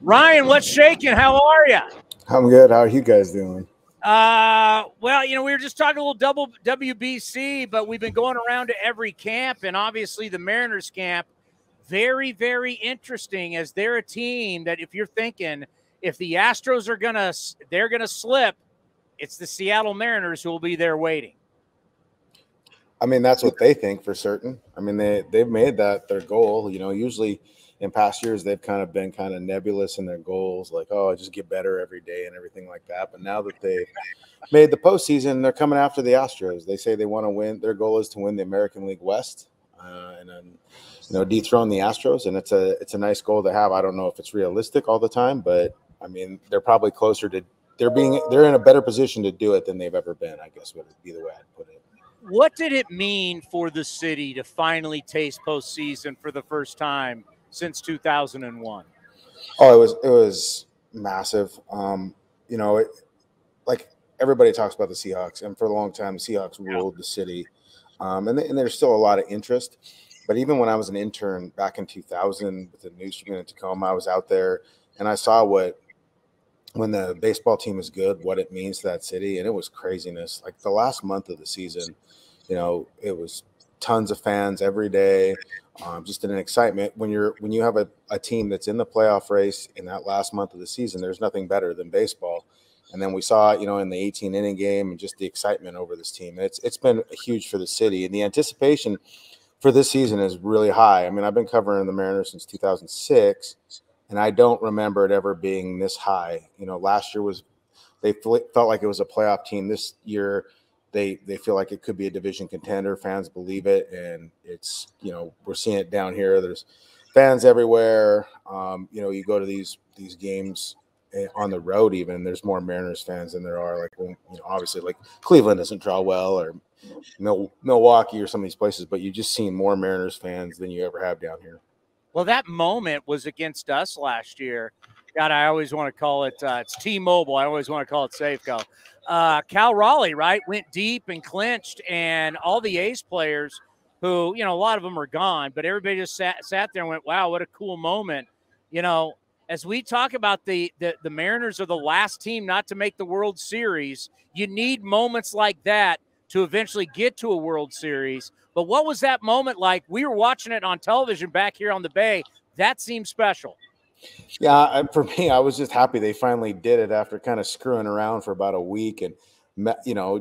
Ryan, what's shaking? How are you? I'm good. How are you guys doing? Well, we were just talking a little double WBC, but we've been going around to every camp, and obviously the Mariners camp, very, very interesting, as they're a team that if you're thinking if the Astros they're gonna slip, it's the Seattle Mariners who will be there waiting. I mean, that's what they think for certain. I mean, they've made that their goal. Usually in past years they've kind of been kind of nebulous in their goals, like, oh, just get better every day and everything like that. But now that they made the postseason, they're coming after the Astros. They say they want to win. Their goal is to win the American League West, and then dethrone the Astros. And it's a nice goal to have. I don't know if it's realistic all the time, but I mean, they're probably closer to they're in a better position to do it than they've ever been, I guess would be the way I'd put it. What did it mean for the city to finally taste postseason for the first time since 2001? Oh, it was massive. Like everybody talks about the Seahawks, and for a long time, the Seahawks ruled the city, and there's still a lot of interest. But even when I was an intern back in 2000 with the newsroom in Tacoma, I was out there and I saw when the baseball team is good, what it means to that city, and it was craziness. Like the last month of the season, it was tons of fans every day, just an excitement. When you have a team that's in the playoff race in that last month of the season, there's nothing better than baseball. And then we saw, in the 18-inning game, and just the excitement over this team. It's been huge for the city, and the anticipation for this season is really high. I mean, I've been covering the Mariners since 2006. And I don't remember it ever being this high. Last year they felt like it was a playoff team. This year, they feel like it could be a division contender. Fans believe it, and it's we're seeing it down here. There's fans everywhere. You go to these games on the road. Even there's more Mariners fans than there are obviously like Cleveland doesn't draw well, or Milwaukee or some of these places, but you just see more Mariners fans than you ever have down here. Well, that moment was against us last year. God, I always want to call it it's T-Mobile. I always want to call it Safeco. Cal Raleigh, right, went deep and clinched, and all the A's players who, a lot of them are gone, but everybody just sat there and went, wow, what a cool moment. As we talk about the Mariners are the last team not to make the World Series, you need moments like that to eventually get to a World Series. But what was that moment like? We were watching it on television back here on the Bay. That seemed special. Yeah, for me, I was just happy they finally did it after kind of screwing around for about a week and,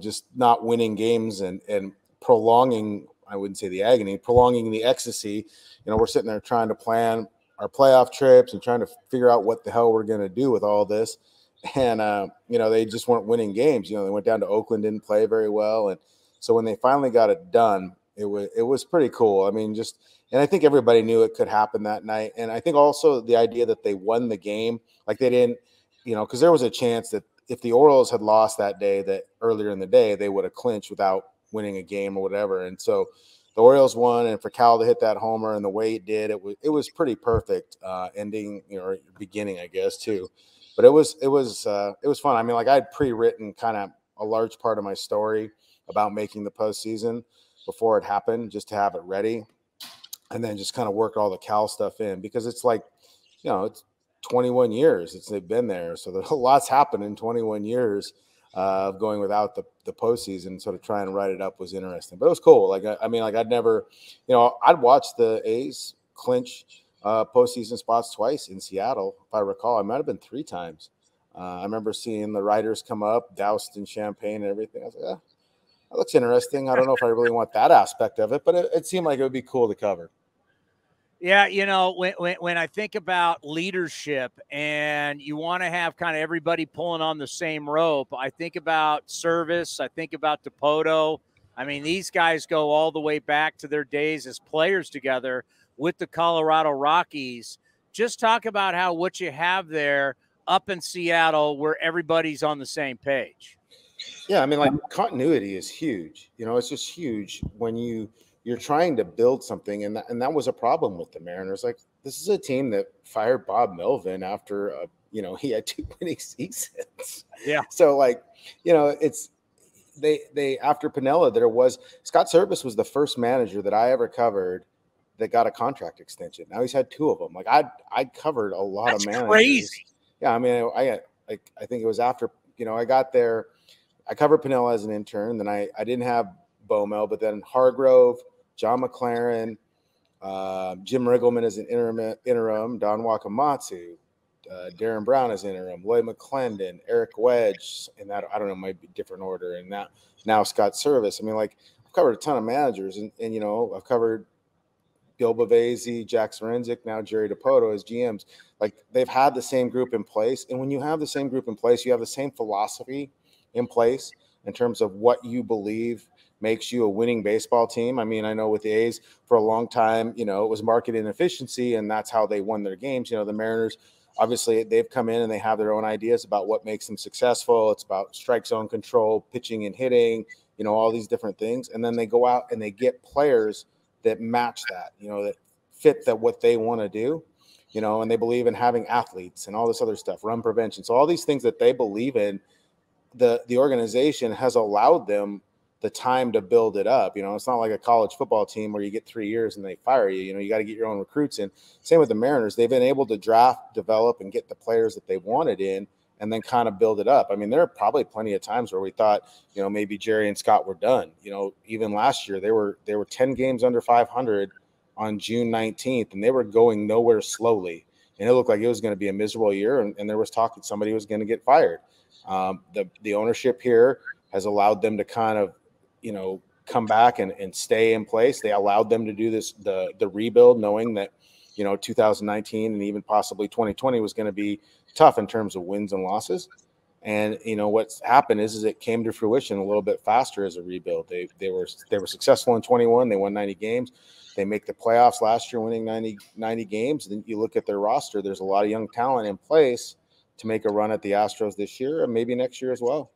just not winning games and prolonging, I wouldn't say the agony, prolonging the ecstasy. We're sitting there trying to plan our playoff trips and trying to figure out what the hell we're going to do with all this. And, they just weren't winning games. They went down to Oakland, didn't play very well. And so when they finally got it done, it was pretty cool. I mean, and I think everybody knew it could happen that night. And I think also the idea that they won the game, like they didn't, because there was a chance that if the Orioles had lost that day, that earlier in the day, they would have clinched without winning a game or whatever. And so the Orioles won, and for Cal to hit that homer and the way it did, it was pretty perfect ending, or beginning, I guess, too. But it was fun. I mean, like I'd pre-written kind of a large part of my story about making the postseason before it happened, just to have it ready, and then just kind of work all the Cal stuff in, because it's like, it's 21 years they've been there, so there's a lot's happened in 21 years of going without the postseason. So to try and write it up was interesting, but it was cool. Like I'd never, I'd watch the A's clinch postseason spots twice in Seattle, if I recall. I might have been 3 times. I remember seeing the writers come up, doused in champagne and everything. I was like, that looks interesting. I don't know if I really want that aspect of it, but it seemed like it would be cool to cover. Yeah, when I think about leadership and you want to have kind of everybody pulling on the same rope, I think about Service. I think about Dipoto. I mean, these guys go all the way back to their days as players together with the Colorado Rockies. Just talk about how what you have there up in Seattle where everybody's on the same page. Yeah, I mean, like continuity is huge. It's just huge when you're trying to build something, and that was a problem with the Mariners. Like, this is a team that fired Bob Melvin after he had 2 winning seasons. Yeah. So it's they after Piniella, Scott Service was the first manager that I ever covered that got a contract extension. Now he's had 2 of them. Like I covered a lot That's of managers. crazy. Yeah, I mean, I think it was after, I got there. I covered Pinella as an intern. Then I didn't have Bomel, but then Hargrove, John McLaren, Jim Riggleman as an interim, Don Wakamatsu, Darren Brown as interim, Lloyd McClendon, Eric Wedge, and that, I don't know, might be different order. And now Scott Service. I mean, like, I've covered a ton of managers, and I've covered Bill Bavasi, Jack Sorenzik, now Jerry DePoto as GMs. Like, they've had the same group in place. And when you have the same group in place, you have the same philosophy in place in terms of what you believe makes you a winning baseball team. I mean, I know with the A's for a long time, it was market inefficiency, and that's how they won their games. The Mariners, obviously, they've come in and they have their own ideas about what makes them successful. It's about strike zone control, pitching and hitting, all these different things. And then they go out and they get players that match that, that fit that what they want to do, and they believe in having athletes and all this other stuff, run prevention. So all these things that they believe in, the organization has allowed them the time to build it up. It's not like a college football team where you get 3 years and they fire you. You got to get your own recruits in. Same with the Mariners. They've been able to draft, develop, and get the players that they wanted in, and then kind of build it up. I mean, there are probably plenty of times where we thought, maybe Jerry and Scott were done. Even last year, they were 10 games under 500 on June 19th, and they were going nowhere slowly. And it looked like it was going to be a miserable year, and there was talk that somebody was going to get fired. The ownership here has allowed them to kind of, come back and stay in place. They allowed them to do this, the rebuild, knowing that, 2019 and even possibly 2020 was going to be tough in terms of wins and losses. And, what's happened is it came to fruition a little bit faster as a rebuild. They were successful in 21. They won 90 games. They make the playoffs last year, winning 90 games. Then you look at their roster, there's a lot of young talent in place to make a run at the Astros this year and maybe next year as well.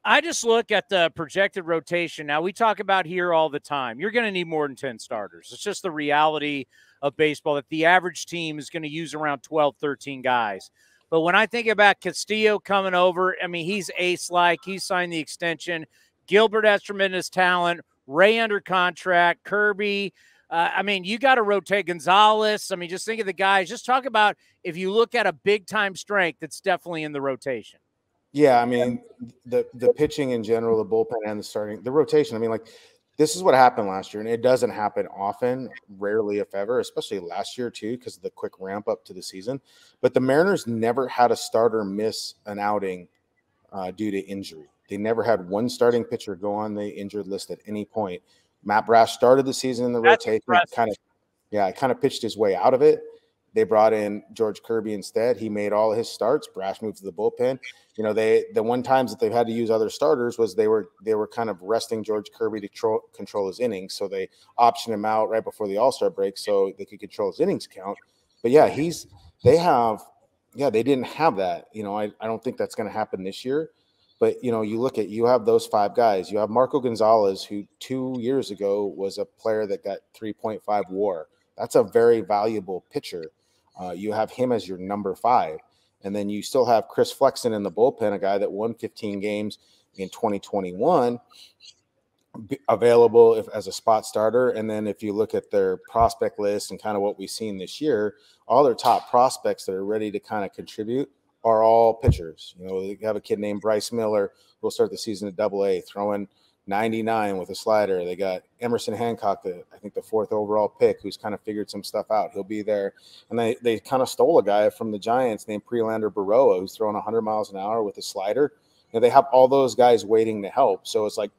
I just look at the projected rotation. Now, we talk about here all the time. You're going to need more than 10 starters. It's just the reality of baseball that the average team is going to use around 12, 13 guys. But when I think about Castillo coming over, I mean, he's ace-like. He signed the extension. Gilbert has tremendous talent. Ray under contract. Kirby. I mean, you got to rotate Gonzalez. I mean, just think of the guys. Just talk about if you look at a big-time strength, that's definitely in the rotation. Yeah, I mean, the pitching in general, the bullpen and the rotation. I mean, like, this is what happened last year, and it doesn't happen often, rarely if ever, especially last year too, because of the quick ramp up to the season. But the Mariners never had a starter miss an outing due to injury. They never had one starting pitcher go on the injured list at any point. Matt Brash started the season in the rotation, kind of pitched his way out of it. They brought in George Kirby instead. He made all of his starts. Brash moved to the bullpen. The one times that they've had to use other starters was they were kind of resting George Kirby to control his innings. So they optioned him out right before the All-Star break so they could control his innings count. But yeah, they didn't have that. I don't think that's going to happen this year. But, you have those 5 guys. You have Marco Gonzalez, who 2 years ago was a player that got 3.5 WAR. That's a very valuable pitcher. You have him as your number 5. And then you still have Chris Flexen in the bullpen, a guy that won 15 games in 2021, available as a spot starter. And then if you look at their prospect list and kind of what we've seen this year, all their top prospects that are ready to kind of contribute are all pitchers. They have a kid named Bryce Miller who will start the season at AA, throwing 99 with a slider. They got Emerson Hancock, I think the 4th overall pick, who's kind of figured some stuff out. He'll be there. And they kind of stole a guy from the Giants named Prelander Baroa, who's throwing 100 miles an hour with a slider. They have all those guys waiting to help. So it's like,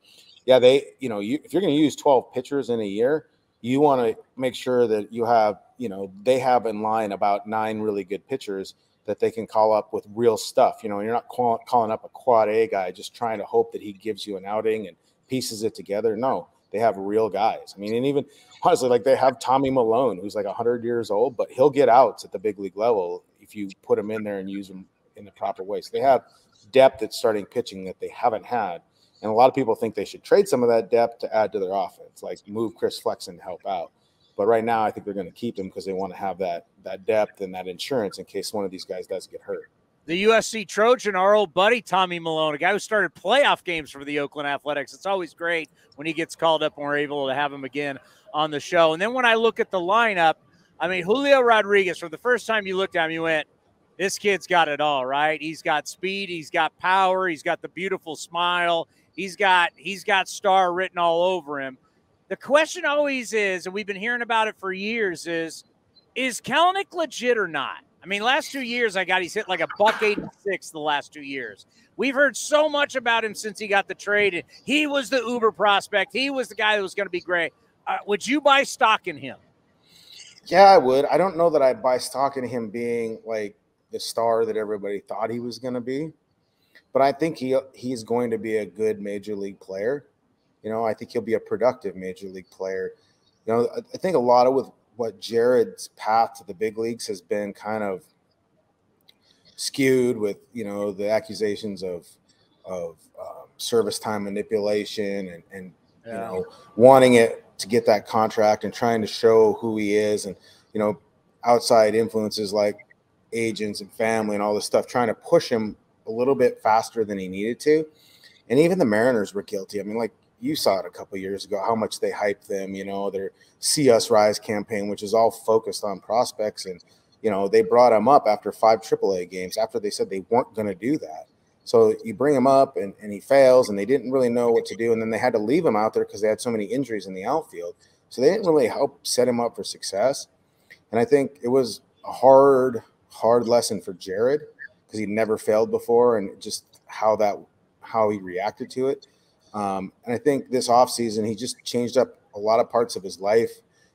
yeah, if you're going to use 12 pitchers in a year, you want to make sure that you have, they have in line about 9 really good pitchers that they can call up with real stuff. You're not calling up a quad A guy just trying to hope that he gives you an outing and pieces it together. No, they have real guys. I mean, and even honestly, like, they have Tommy Malone, who's like 100 years old, but he'll get outs at the big league level if you put him in there and use him in the proper way. So they have depth at starting pitching that they haven't had. And a lot of people think they should trade some of that depth to add to their offense, like move Chris Flexen to help out. But right now, I think they're going to keep him because they want to have that depth and that insurance in case one of these guys does get hurt. the USC Trojan, our old buddy Tommy Malone, a guy who started playoff games for the Oakland Athletics. It's always great when he gets called up and we're able to have him again on the show. And then when I look at the lineup, I mean, Julio Rodriguez, for the first time you looked at him, you went, this kid's got it all, right? He's got speed, he's got power, he's got the beautiful smile, he's got star written all over him. The question always is, and we've been hearing about it for years, is Kalanick legit or not? I mean, last 2 years, he's hit like a $186 the last 2 years. We've heard so much about him since he got the trade. He was the uber prospect. He was the guy that was going to be great. Would you buy stock in him? Yeah, I would. I don't know that I'd buy stock in him being like the star that everybody thought he was going to be, but I think he's going to be a good major league player. You know, I think he'll be a productive major league player. You know, I think a lot of with what Jared's path to the big leagues has been kind of skewed with, you know, the accusations of service time manipulation and you know, wanting it to get that contract and trying to show who he is, and, you know, outside influences like agents and family and all this stuff trying to push him a little bit faster than he needed to. And even the Mariners were guilty. I mean, like, you saw it a couple of years ago, how much they hyped them, you know, their See Us Rise campaign, which is all focused on prospects. And, you know, they brought him up after 5 AAA games after they said they weren't going to do that. So you bring him up and he fails, and they didn't really know what to do. And then they had to leave him out there because they had so many injuries in the outfield. So they didn't really help set him up for success. And I think it was a hard lesson for Jared because he'd never failed before, and just how he reacted to it. And I think this offseason, he just changed up a lot of parts of his life.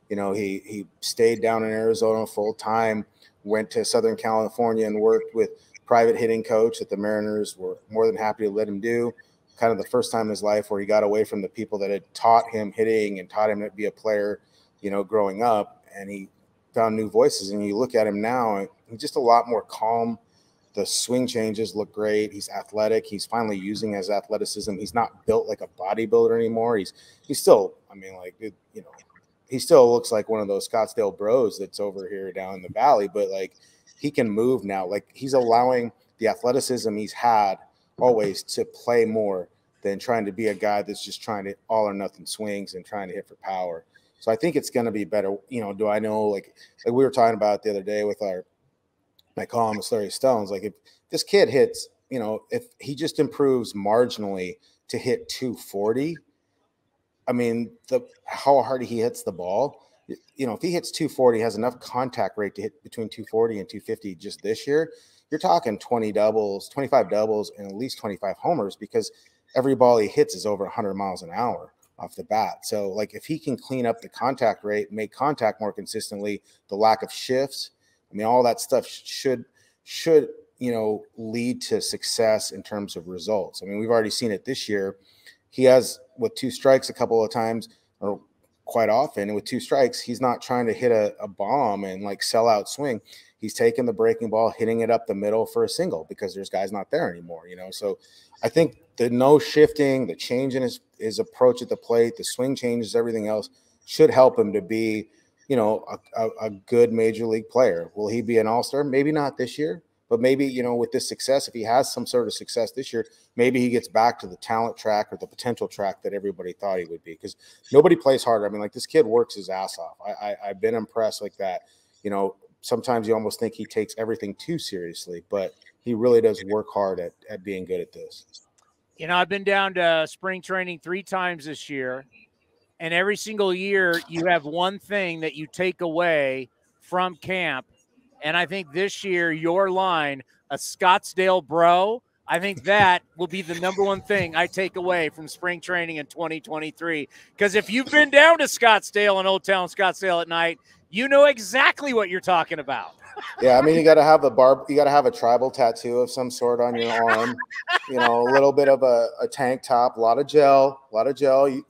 You know, he stayed down in Arizona full time, went to Southern California and worked with private hitting coach that the Mariners were more than happy to let him do. Kind of the first time in his life where he got away from the people that had taught him hitting and taught him to be a player, you know, growing up, and he found new voices. And you look at him now, and he's just a lot more calm. The swing changes look great. He's athletic. He's finally using his athleticism. He's not built like a bodybuilder anymore. He's still, I mean, like, you know, he still looks like one of those Scottsdale bros that's over here down in the valley, but like, he can move now. Like, he's allowing the athleticism he's had always to play more than trying to be a guy that's just trying to all or nothing swings and trying to hit for power. So I think it's going to be better. You know, do I know, like we were talking about the other day with my columnist Larry Stones, like, if this kid hits, you know, if he just improves marginally to hit 240, I mean, how hard he hits the ball, you know, if he hits 240, has enough contact rate to hit between 240 and 250 just this year, you're talking 20 doubles, 25 doubles, and at least 25 homers, because every ball he hits is over 100 miles an hour off the bat. So, like, if he can clean up the contact rate, make contact more consistently, the lack of shifts, I mean, all that stuff should, you know, lead to success in terms of results. I mean, we've already seen it this year. He has, with 2 strikes a couple of times, or quite often, with 2 strikes, he's not trying to hit a bomb and like sell out swing. He's taking the breaking ball, hitting it up the middle for a single because there's guys not there anymore, you know? So I think the no shifting, the change in his approach at the plate, the swing changes, everything else should help him to be, you know, a good major league player. Will he be an all-star? Maybe not this year, but maybe, you know, with this success, if he has some sort of success this year, maybe he gets back to the talent track or the potential track that everybody thought he would be, because nobody plays harder. I mean, like, this kid works his ass off. I've been impressed like that. You know, sometimes you almost think he takes everything too seriously, but he really does work hard at being good at this. You know, I've been down to spring training 3 times this year, and every single year you have one thing that you take away from camp. And I think this year, your line, a Scottsdale bro, I think that will be the number one thing I take away from spring training in 2023. Because if you've been down to Scottsdale and Old Town Scottsdale at night, you know exactly what you're talking about. Yeah, I mean, you got to have a tribal tattoo of some sort on your arm, you know, a little bit of a tank top, a lot of gel. You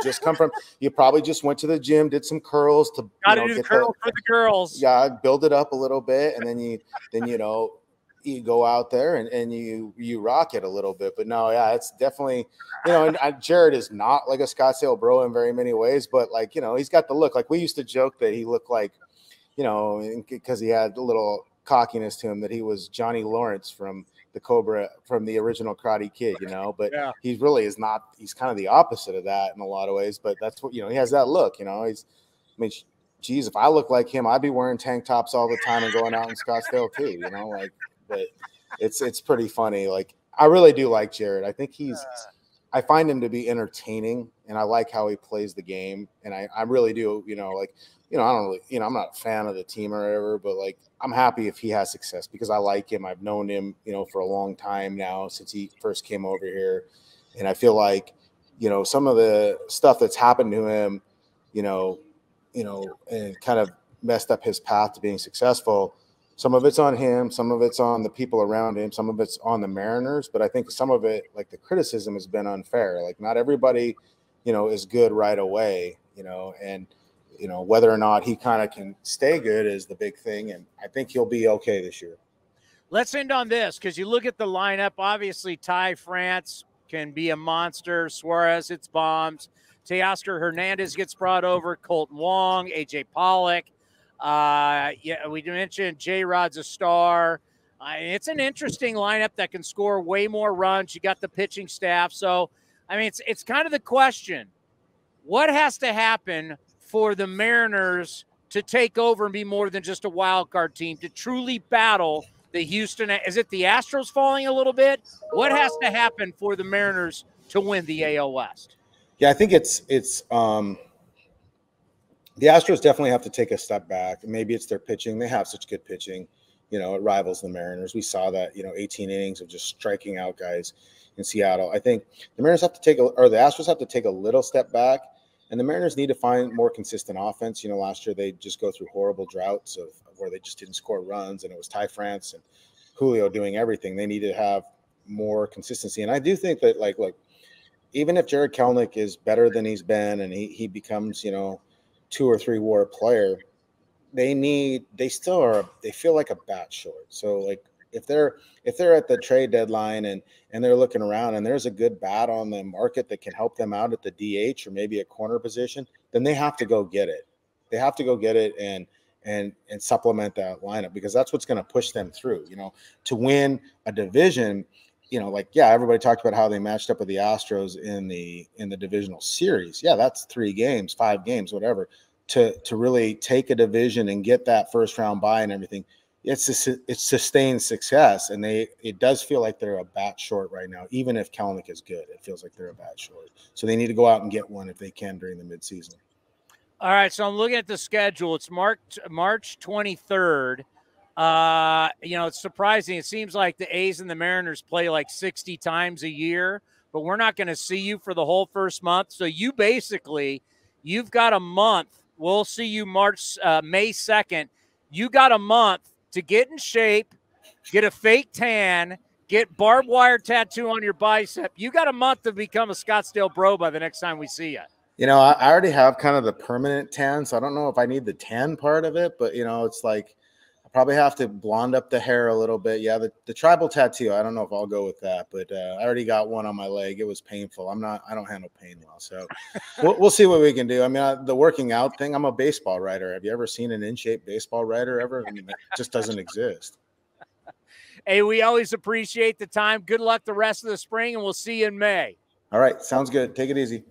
just come from, you probably just went to the gym, did some curls to, gotta do the curls for the girls. Yeah, build it up a little bit, and then you know, you go out there and you rock it a little bit. But no, yeah, it's definitely, you know, and Jared is not like a Scottsdale bro in very many ways, but, like, you know, he's got the look. Like, we used to joke that he looked like, you know, because he had a little cockiness to him that he was Johnny Lawrence from the original Karate Kid, you know, but Yeah. he really is not. He's kind of the opposite of that in a lot of ways, but that's what, you know, he has that look, you know. I mean, geez, if I look like him, I'd be wearing tank tops all the time and going out in Scottsdale too, you know, like, but it's pretty funny. Like, I really do like Jared. I think I find him to be entertaining, and I like how he plays the game. And I really do, you know, like, you know, I don't really, you know, I'm not a fan of the team or whatever, but like, I'm happy if he has success because I like him. I've known him, you know, for a long time now since he first came over here. And I feel like, you know, some of the stuff that's happened to him, you know, and kind of messed up his path to being successful. Some of it's on him, some of it's on the people around him, some of it's on the Mariners. But I think some of it, like the criticism, has been unfair. Like, not everybody, you know, is good right away, you know, and, you know, whether or not he kind of can stay good is the big thing. And I think he'll be okay this year. Let's end on this, because you look at the lineup. Obviously, Ty France can be a monster. Suarez hits bombs. Teoscar Hernandez gets brought over. Colton Wong, AJ Pollock. Yeah, we mentioned J-Rod's a star. It's an interesting lineup that can score way more runs. You got the pitching staff. So, I mean, it's kind of the question. What has to happen for the Mariners to take over and be more than just a wild card team, to truly battle the Houston? Is it the Astros falling a little bit? What has to happen for the Mariners to win the AL West? Yeah, I think it's the Astros definitely have to take a step back. Maybe it's their pitching. They have such good pitching. You know, it rivals the Mariners. We saw that, you know, 18 innings of just striking out guys in Seattle. I think the Mariners have to the Astros have to take a little step back, and the Mariners need to find more consistent offense. You know, last year they just go through horrible droughts where they just didn't score runs, and it was Ty France and Julio doing everything. They need to have more consistency. And I do think that, like, look, even if Jared Kelenic is better than he's been and he becomes, you know, 2 or 3 WAR player, they feel like a bat short. So, like, if they're at the trade deadline and they're looking around and there's a good bat on the market that can help them out at the DH or maybe a corner position, then they have to go get it. They have to go get it and supplement that lineup, because that's what's going to push them through, you know, to win a division. You know, like, yeah, everybody talked about how they matched up with the Astros in the divisional series. Yeah, that's 3 games, 5 games, whatever. To really take a division and get that first round bye and everything, it's sustained success. And it does feel like they're a bat short right now. Even if Kelenic is good, it feels like they're a bat short. So they need to go out and get one if they can during the midseason. All right, so I'm looking at the schedule. It's March 23rd. You know, it's surprising. It seems like the A's and the Mariners play like 60 times a year, but we're not going to see you for the whole first month. So you've got a month. We'll see you May 2nd. You got a month to get in shape, get a fake tan, get barbed wire tattoo on your bicep. You got a month to become a Scottsdale bro by the next time we see you. You know, I already have kind of the permanent tan, so I don't know if I need the tan part of it, but, you know, it's like I probably have to blonde up the hair a little bit. Yeah, the tribal tattoo, I don't know if I'll go with that, but I already got one on my leg. It was painful. I don't handle pain well, so we'll see what we can do. I mean, the working out thing, I'm a baseball writer. Have you ever seen an in-shape baseball writer ever? I mean, it just doesn't exist. Hey, we always appreciate the time. Good luck the rest of the spring, and we'll see you in May. All right, sounds good. Take it easy.